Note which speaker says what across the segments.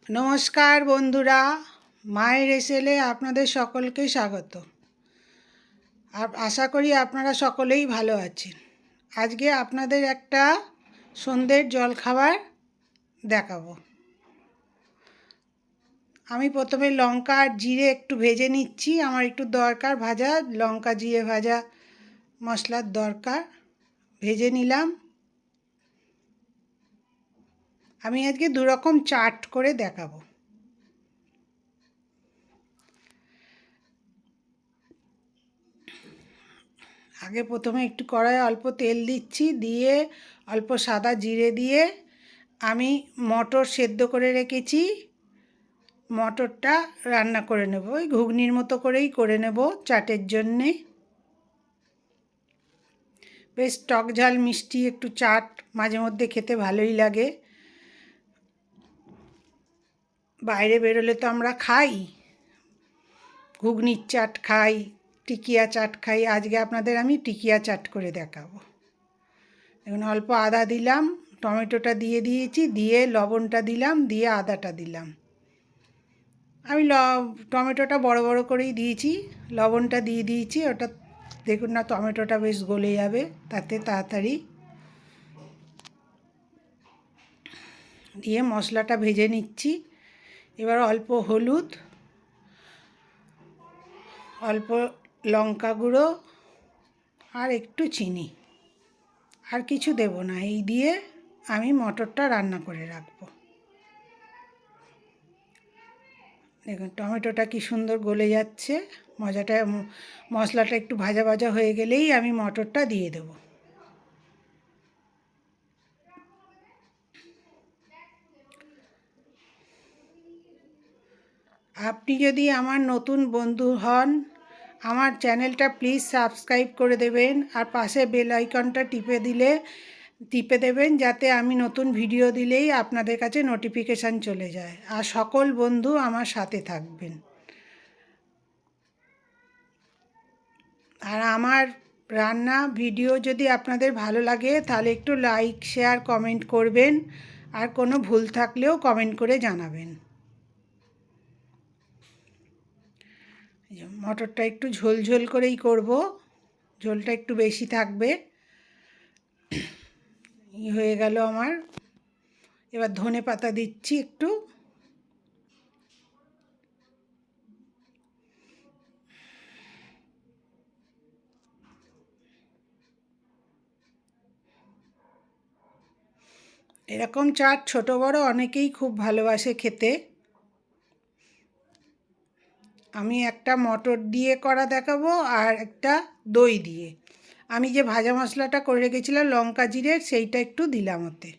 Speaker 1: নমস্কার বন্ধুরা, মায়ের এসেলে আপনাদের সকলকে স্বাগত। আর আশা করি আপনারা সকলেই ভালো আছেন। আজকে আপনাদের একটা সন্ধ্যের জলখাবার দেখাবো। আমি প্রথমে লঙ্কা আর জিরে একটু ভেজে নিচ্ছি। আমার একটু দরকার ভাজা লঙ্কা জিরে ভাজা মশলার দরকার, ভেজে নিলাম। আমি আজকে দুরকম চাট করে দেখাবো। আগে প্রথমে একটু কড়াইয়ে অল্প তেল দিচ্ছি, দিয়ে অল্প সাদা জিরে দিয়ে আমি মটর সেদ্ধ করে রেখেছি, মটরটা রান্না করে নেব। ওই ঘুগনির মতো করেই করে নেব চাটের জন্যে। বেশ টক ঝাল মিষ্টি একটু চাট মাঝে মধ্যে খেতে ভালোই লাগে। বাইরে বেরোলে তো আমরা খাই, ঘুগনির চাট খাই, টিকিয়া চাট খাই। আজকে আপনাদের আমি টিকিয়া চাট করে দেখাবো। এখন অল্প আদা দিলাম, টমেটোটা দিয়ে দিয়েছি, দিয়ে লবণটা দিলাম, দিয়ে আদাটা দিলাম। আমি টমেটোটা বড় বড় করেই দিয়েছি, লবণটা দিয়ে দিয়েছি। ওটা দেখুন না, টমেটোটা বেশ গলে যাবে তাতে তাড়াতাড়ি। দিয়ে মশলাটা ভেজে নিচ্ছি। এবার অল্প হলুদ, অল্প লঙ্কা গুঁড়ো আর একটু চিনি, আর কিছু দেব না। এই দিয়ে আমি মটরটা রান্না করে রাখবো। দেখুন টমেটোটা কি সুন্দর গলে যাচ্ছে। মশলাটা একটু ভাজা ভাজা হয়ে গেলেই আমি মটরটা দিয়ে দেব। আপনি যদি আমার নতুন বন্ধু হন, আমার চ্যানেলটা প্লিজ সাবস্ক্রাইব করে দেবেন, আর পাশে বেল আইকনটা টিপে দেবেন, যাতে আমি নতুন ভিডিও দিলেই আপনাদের কাছে নোটিফিকেশান চলে যায়। আর সকল বন্ধু আমার সাথে থাকবেন। আর আমার রান্না ভিডিও যদি আপনাদের ভালো লাগে তাহলে একটু লাইক শেয়ার কমেন্ট করবেন, আর কোনো ভুল থাকলেও কমেন্ট করে জানাবেন। মটরটা একটু ঝোল ঝোল করেই করব, ঝোলটা একটু বেশি থাকবে। হয়ে গেল আমার। এবার ধনে পাতা দিচ্ছি একটু। এরকম চাট ছোট বড় অনেকেই খুব ভালোবাসে খেতে। আমি একটা মটর দিয়ে করা দেখাবো, আর একটা দই দিয়ে। আমি যে ভাজা মশলাটা করে রেখেছিলাম লঙ্কা জিরের, সেইটা একটু দিলাম ওতে।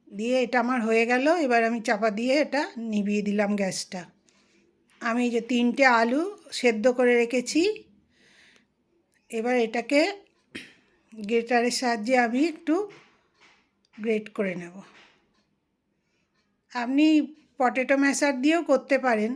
Speaker 1: দিয়ে এটা আমার হয়ে গেল। এবার আমি চাপা দিয়ে এটা নিভিয়ে দিলাম গ্যাসটা। আমি যে 3টে আলু সেদ্ধ করে রেখেছি, এবার এটাকে গ্রেটারের সাহায্যে আমি একটু গ্রেট করে নেব। আপনি পটেটো ম্যাশার দিয়েও করতে পারেন।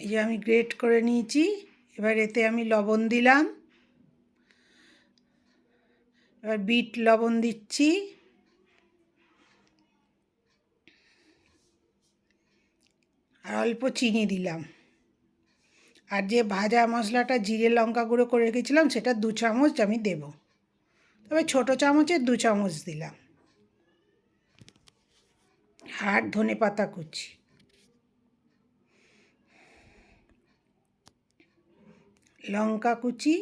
Speaker 1: এই যে আমি গ্রেট করে নিয়েছি। এবার এতে আমি লবণ দিলাম, এবার বিট লবণ দিচ্ছি, আর অল্প চিনি দিলাম। আর যে ভাজা মশলাটা জিরে লঙ্কা গুঁড়ো করে রেখেছিলাম সেটা 2 চামচ আমি দেব, তবে ছোটো চামচের 2 চামচ দিলাম। আর ধনে পাতা কুচি, লঙ্কা কুচি,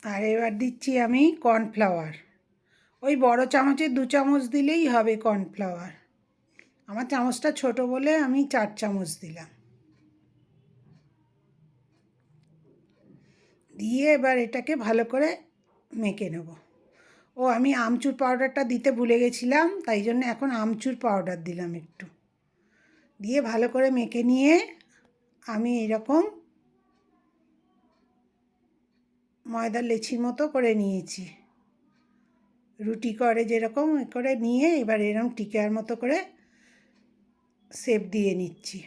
Speaker 1: আর এবার দিচ্ছি আমি কর্নফ্লাওয়ার। ওই বড় চামচের 2 চামচ দিলেই হবে কর্নফ্লাওয়ার। আমার চামচটা ছোট বলে আমি 4 চামচ দিলাম। দিয়ে এবার এটাকে ভালো করে মেখে নেব। আমি আমচুর পাউডারটা দিতে ভুলে গেছিলাম, তাই জন্য এখন আমচুর পাউডার দিলাম একটু। দিয়ে ভালো করে মেখে নিয়ে আমি এরকম ময়দার লেচির মতো করে নিয়েছি। রুটি করে যেরকম করে নিয়ে এবার এরকম টিকার মতো করে শেপ দিয়ে নিচ্ছি।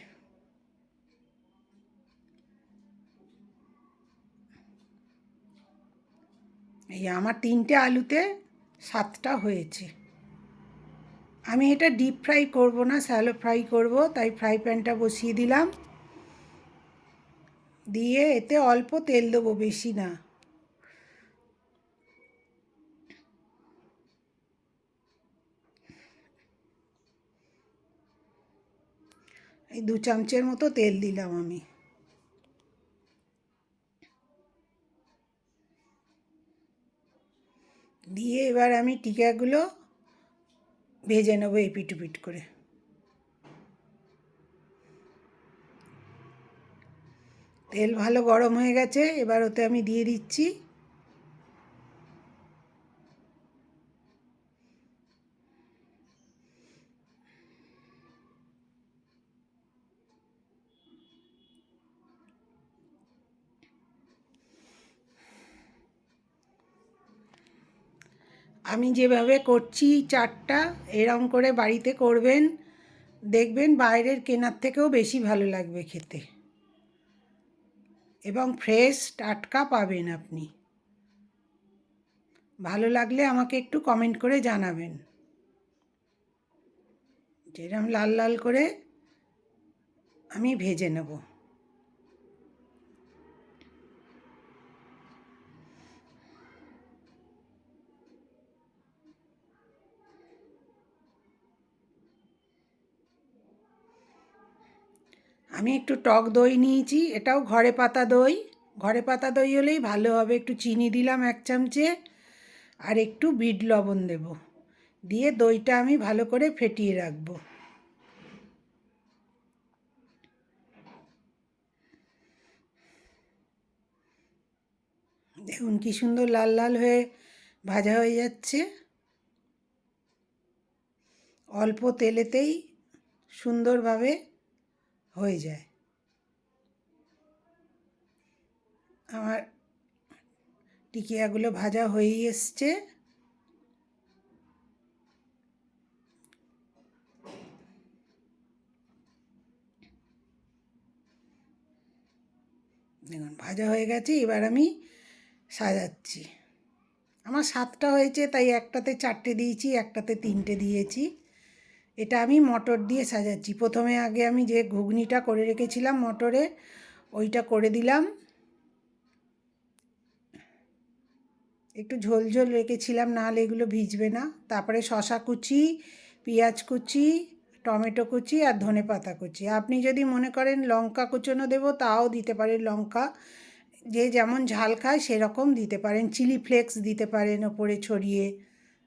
Speaker 1: এই আমার 3টে আলুতে 7টা হয়েছে। আমি এটা ডিপ ফ্রাই করব না, শ্যালো ফ্রাই করব, তাই ফ্রাই প্যানটা বসিয়ে দিলাম। দিয়ে এতে অল্প তেল দেবো, বেশি না। এই 2 চামচের মতো তেল দিলাম আমি। দিয়ে এবার আমি টিকাগুলো ভেজে নেবো এপিট ওপিট করে। তেল ভালো গরম হয়ে গেছে, এবার ওতে আমি দিয়ে দিচ্ছি আমি যেভাবে করছি চাটটা, এরম করে বাড়িতে করবেন, দেখবেন বাইরের কেনার থেকেও বেশি ভালো লাগবে খেতে, এবং ফ্রেশ টাটকা পাবেন আপনি। ভালো লাগলে আমাকে একটু কমেন্ট করে জানাবেন। যেরকম লাল লাল করে আমি ভেজে নেব। আমি একটু টক দই নিয়েছি, এটাও ঘরে পাতা দই। ঘরে পাতা দই হলেই ভালো হবে। একটু চিনি দিলাম 1 চামচে, আর একটু বিট লবণ দেব। দিয়ে দইটা আমি ভালো করে ফেটিয়ে রাখবো। দেখুন কি সুন্দর লাল লাল হয়ে ভাজা হয়ে যাচ্ছে। অল্প তেলেতেই সুন্দরভাবে হয়ে যায়। আমার টিকিয়াগুলো ভাজা হয়েই এসছে। দেখুন ভাজা হয়ে গেছে, এবার আমি সাজাচ্ছি। আমার 7টা হয়েছে, তাই একটাতে 4টে দিয়েছি, একটাতে 3টে দিয়েছি। এটা আমি মটর দিয়ে সাজাচ্ছি। প্রথমে আগে আমি যে ঘুগনিটা করে রেখেছিলাম মটরে, ওইটা করে দিলাম। একটু ঝোল ঝোল রেখেছিলাম, নাহলে এগুলো ভিজবে না। তারপরে শসা কুচি, পেঁয়াজ কুচি, টমেটো কুচি আর ধনেপাতা কুচি। আপনি যদি মনে করেন লঙ্কা কুচোনো দেবো, তাও দিতে পারেন। লঙ্কা যে যেমন ঝাল খায় সেরকম দিতে পারেন। চিলি ফ্লেক্স দিতে পারেন ওপরে ছড়িয়ে।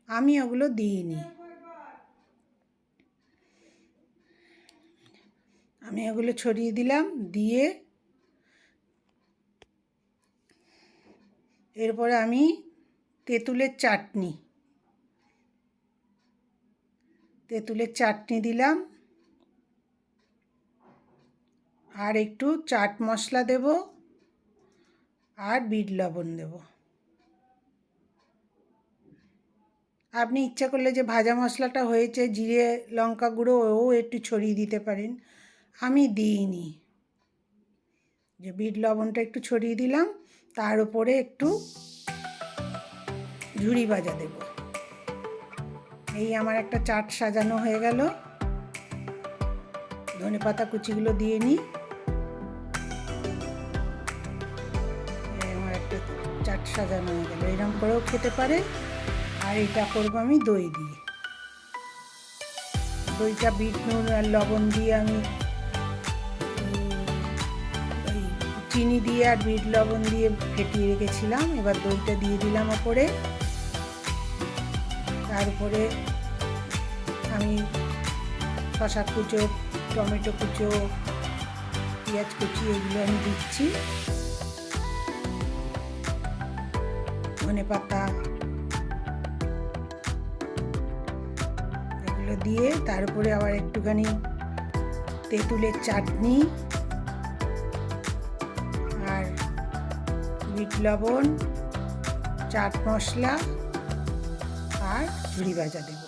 Speaker 1: আমি ওগুলো দিইনি। আমি ওগুলো ছড়িয়ে দিলাম। দিয়ে এরপরে আমি তেঁতুলের চাটনি দিলাম, আর একটু চাট মশলা দেব, আর বিট লবণ দেব। আপনি ইচ্ছা করলে যে ভাজা মশলাটা হয়েছে জিরে লঙ্কা গুঁড়ো, ও একটু ছড়িয়ে দিতে পারেন। আমি দিইনি। যে বিট লবণটা একটু ছড়িয়ে দিলাম, তার উপরে একটু ঝুরি ভাজা দেব। এই আমার একটা চাট সাজানো হয়ে গেল। ধনেপাতা কুচিগুলো দিয়ে নিই। আমার একটা চাট সাজানো হয়ে গেল। এরকম করেও খেতে পারে। আর এটা করবো আমি দই দিয়ে। দইটা বিট নুন আর লবণ দিয়ে আমি চিনি দিয়ে আর বিট লবণ দিয়ে ফেটিয়ে রেখেছিলাম। এবার দইটা দিয়ে দিলাম ওপরে। তার উপরে আমি শসা কুচো, টমেটো কুচো, পেঁয়াজ কুচি এগুলো আমি দিচ্ছি। ধনেপাতা এগুলো দিয়ে তার উপরে আবার একটুখানি তেঁতুলের চাটনি আর বিট লবণ, চাট মশলা আর ঝুরি ভাজা দেব।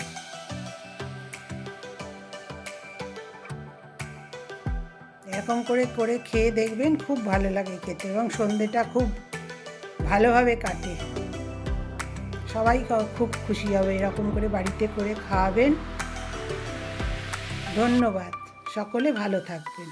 Speaker 1: এরকম করে করে খেয়ে দেখবেন, খুব ভালো লাগে খেতে, এবং সন্ধেটা খুব ভালোভাবে কাটে। সবাই খুব খুশি হবে এরকম করে বাড়িতে করে খাওয়াবেন। ধন্যবাদ, সকলে ভালো থাকবেন।